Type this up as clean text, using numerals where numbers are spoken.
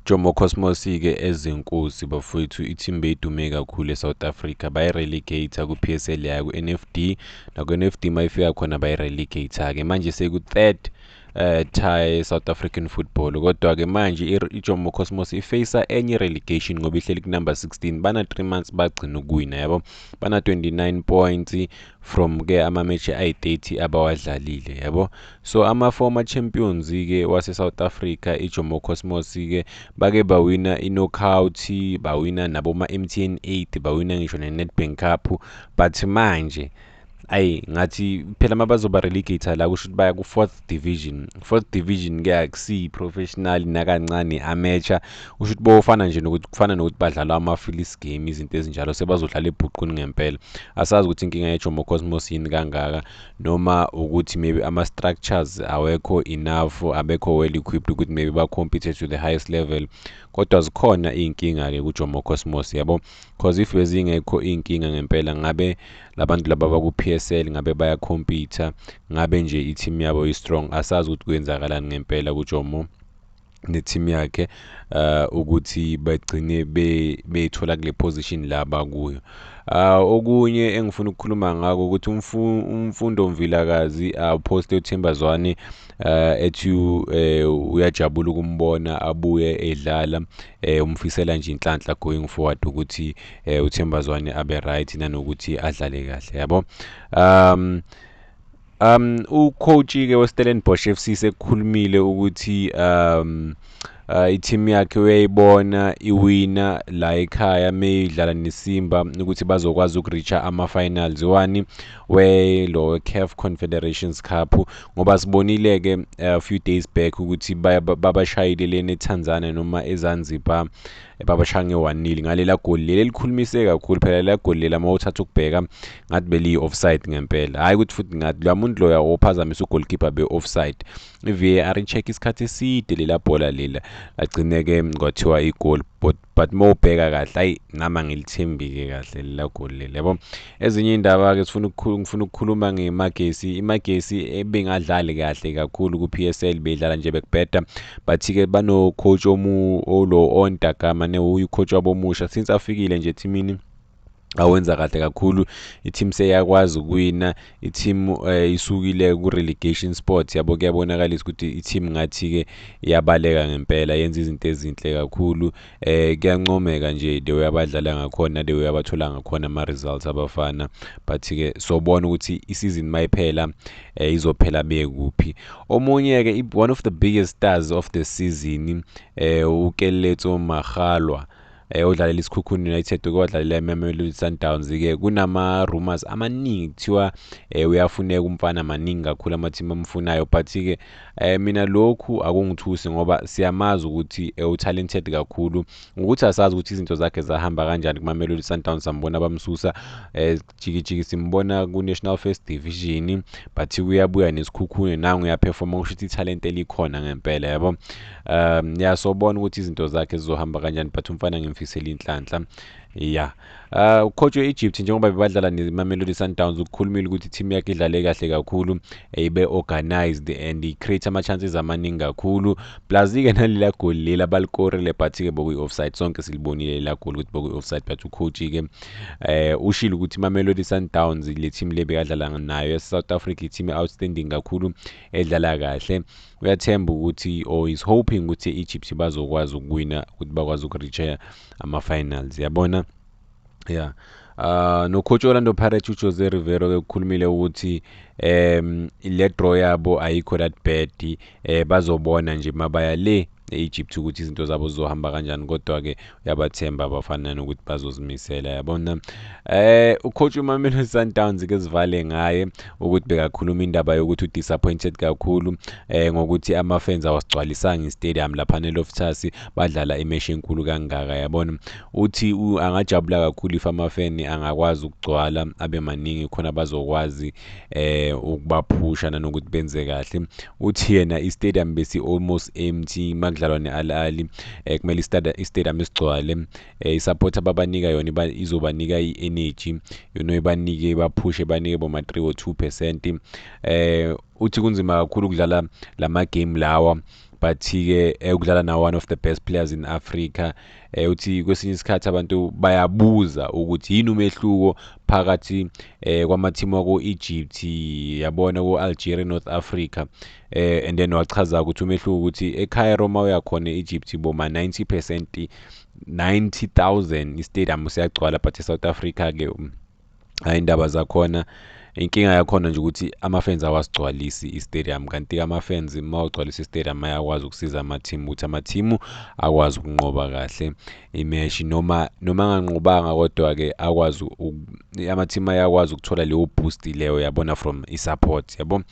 Jomo Cosmos ke ezenkosi bafowethu i-team beyidume kakhulu eSouth Africa bayi-relegate ku-PSL yayo ku-NFD naku-NFD mayifika khona bayi-relegate ke manje seku-third tie South African football kodwa ke manje iJomo Cosmos ifacea enye relegation ngoba ihleli ku-number 16 bana 3 months bagcina ukuwina yabo bana 29 points from ke amamechi ayi-30 abawadlalile yabo so ama-former champions ke wase-South Africa iJomo Cosmos ke bake bawina i-knockout bawina nabo ma-MTN 8 bawina ngisho ne-Nedbank Cup but manje ayi ngathi phela mabazoba relegate la kusho ukuthi baya ku fourth division ke akusi professional nakancane amateur kusho ukuthi bofana nje nokuthi kufana nokuthi badlala ama-Phillies game izinto ezinjalo sebazodlala ebhuquni ngempela asazi ukuthi inkinga yeJomo Cosmos yini kangaka noma ukuthi maybe ama-structures awekho enough abekho well equipped ukuthi maybe ba-compete to the highest level kodwa zikhona iy'nkinga ke kuJomo Cosmos yabo cause if bezingekho iy'nkinga ngempela ngabe labantu laba baku-PSL ngabe bayakhompitha ngabe nje i-team yabo i-strong asazi ukuthi kwenzakalani ngempela kuJomo ne-team yakhe ukuthi bagcine bethola kule position la bakuyo okunye engifuna ukukhuluma ngako ukuthi umfundo Mvilakazi poste uThembazwane ethi uyajabula ukumbona abuye edlala umfisela nje inhlanhla going forward ukuthi uThembazwane abe right nanokuthi adlale kahle yabo ucoach ke weStellenbosch FC sekukhulumile ukuthi i-team yakhe uyayibona iwina la ekhaya mayidlala neSimba ukuthi bazokwazi ukureacha ama-finals one lo CAF Confederations Cup ngoba sibonile ke a few days back ukuthi babashayile lena eTanzania noma eZanzibar babashaya nge-1-0 ngalela goli leli likhulumise kakhulu phela lela goli lela mawuthatha ukubheka ngathi beli-offside ngempela hayi ukuthi futhi ngathi lo muntu loya ophazamisa ugoalkeeper be-offside i-VAR i-check isikhathi eside lela bhola lela agcine-ke kwathiwa igoli but mawubheka kahle hayi nama ngilithembike kahle lela goli lela yabo ezinye indaba-ke ngifuna ukukhuluma ngeMagesi iMagesi ebengadlali kahle kakhulu ku-PSL bedlala nje bekubheda bathi-ke bano-coach olo Ontagama uyi-coach wabo omusha since afikile nje ethimini awenza kahle kakhulu i-team seyakwazi ukuwina i-team isukile ku-relegation spot yabo kuyabonakalisa ukuthi i-team ngathi ke iyabaleka ngempela yenza izinto ezinhle kakhulu kuyancomeka nje the way abadlala ngakhona the way abathola ngakhona ama-results abafana but ke sobona ukuthi isizini mayiphela izophela bekuphi omunye ke one of the biggest stars of the season uKeletso Magalwa odlalela isikhukhuni United kodlalela iMamelodi Sundowns ke kunama rumors amaningi kuthiwa uyafuneka umfana maningi kakhulu ama-team amfunayo but ke mina lokhu akungithusi ngoba siyamazi ukuthi utalented kakhulu ukuthi asazi ukuthi izinto zakhe zahamba kanjani kuMamelodi Sundowns sambona bamsusa jikijiki simbona ku-National First Division but uyabuya nesikhukhuni nangu uyaperforma kusho ukuthi italent elikhona ngempela yabo yasobona ukuthi izinto zakhe zizohamba kanjani but umfana ngimfisela inhlanhla coach we-Egypt njengoba bebadlala neMamelodi Sundowns ukukhulumile ukuthi i-team yakhe idlale kahle kakhulu ibe organized and i-create ama-chances amaningi kakhulu plus-ke nalela goli lela balikorile but-ke bokuyi-offside sonke silibonile lela goli ukuthi bokuyi-offside but ucoach-ke ushilo ukuthi iMamelodi Sundowns le team le bekadlala nayo e-South Africa i-team outstanding kakhulu edlala kahle uyathemba ukuthi is hoping ukuthi i-Egypt bazokwazi ukuwina ukuthi bakwazi ukureacha ama-finals yabona no coach Orlando Pirates uJose Rivero ke ukukhulumile ukuthi le draw yabo ayikho that bad bazobona nje mabaya le e-Egypt ukuthi izinto zabo zizohamba kanjani kodwa ke uyabathemba abafana nokuthi bazozimisela yabona ucoach uMamelodi Sundowns ke sivale ngaye ukuthi bekakhuluma indaba yokuthi udisappointed kakhulu ngokuthi ama-fans awasigcwalisanga i-stadium lapha neLoftus badlala imeshi enkulu kangaka yabona uthi angajabula kakhulu if ama-fan angakwazi ukugcwala abe maningi khona bazokwazi ukubaphusha nanokuthi benze kahle uthi yena i-stadium besi almost empty makudlalwa ne-Al Ahly kumele i-stadium isigcwale i-support ababanika yona izobanika i-energy ibanike baphushe banike boma 3 or 2% uthi kunzima kakhulu ukudlala lama game lawa but-ke ukudlala na one of the best players in Africa. Uthi kwesinye isikhathi abantu bayabuza ukuthi yini umehluko phakathi kwamathimu wako-Egypt yabona ko-Algeria, North Africa, and then wachaza ukuthi umehluko ukuthi eCairo uma uyakhona e-Egypt boma 90%, 90,000 istadium siyagcwala, but eSouth Africa-ke hayi indaba zakhona. Inkinga yakhona nje ukuthi ama-fans awasigcwalisi istadium, kanti ama-fans uma ugcwalisa istadium ayakwazi ukusiza amathimu ukuthi amathimu akwazi ukunqoba kahle imeshi, noma anganqobanga, kodwa-ke akwazi amathimu ayakwazi ukuthola leyo boost leyo, yabona, from i-support, yabo.